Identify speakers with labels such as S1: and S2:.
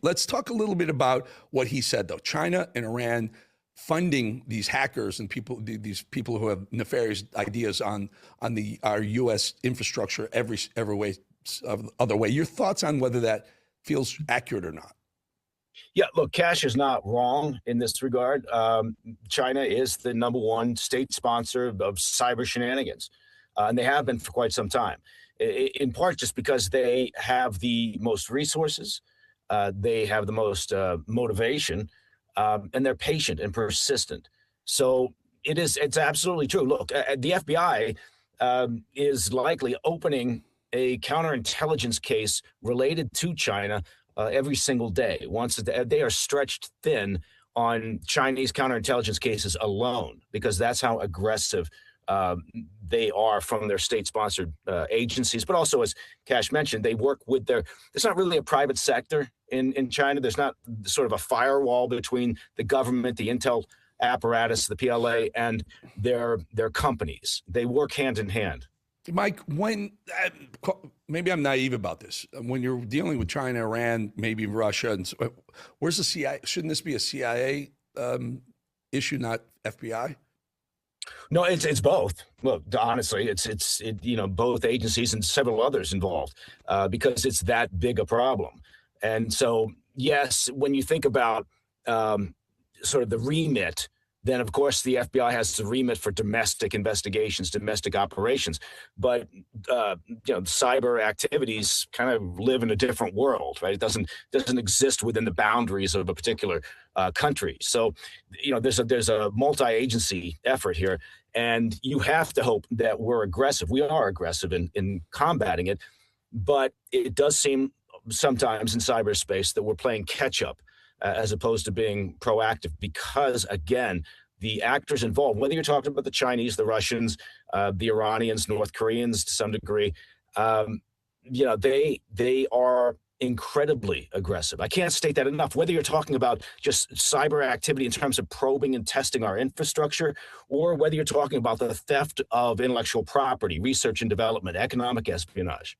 S1: Let's talk a little bit about what he said, though. China and Iran funding these hackers and these people who have nefarious ideas on our U.S. infrastructure every other way. Your thoughts on whether that feels accurate or not?
S2: Yeah, look, Cash is not wrong in this regard. China is the #1 state sponsor of cyber shenanigans, and they have been for quite some time, in part just because they have the most resources, they have the most motivation, and they're patient and persistent. So it's absolutely true. Look, the FBI is likely opening a counterintelligence case related to China every single day. Once they are stretched thin on Chinese counterintelligence cases alone, because that's how aggressive they are from their state-sponsored agencies. But also, as Cash mentioned, they work with there's not really a private sector in China. There's not sort of a firewall between the government, the intel apparatus, the PLA, and their companies. They work hand in hand.
S1: Mike, maybe I'm naive about this. When you're dealing with China, Iran, maybe Russia, and where's the CIA? Shouldn't this be a CIA issue, not FBI?
S2: No, it's both. Look, honestly, it's both agencies and several others involved because it's that big a problem. And so, yes, when you think about sort of the remit, then of course the FBI has the remit for domestic investigations, domestic operations. But cyber activities kind of live in a different world, right? It doesn't exist within the boundaries of a particular country. So, there's a multi-agency effort here, and you have to hope that we're aggressive. We are aggressive in combating it, but it does seem sometimes in cyberspace that we're playing catch up as opposed to being proactive, because again, the actors involved, whether you're talking about the Chinese, the Russians, the Iranians, North Koreans to some degree, they are incredibly aggressive. I can't state that enough. Whether you're talking about just cyber activity in terms of probing and testing our infrastructure, or whether you're talking about the theft of intellectual property, research and development, economic espionage.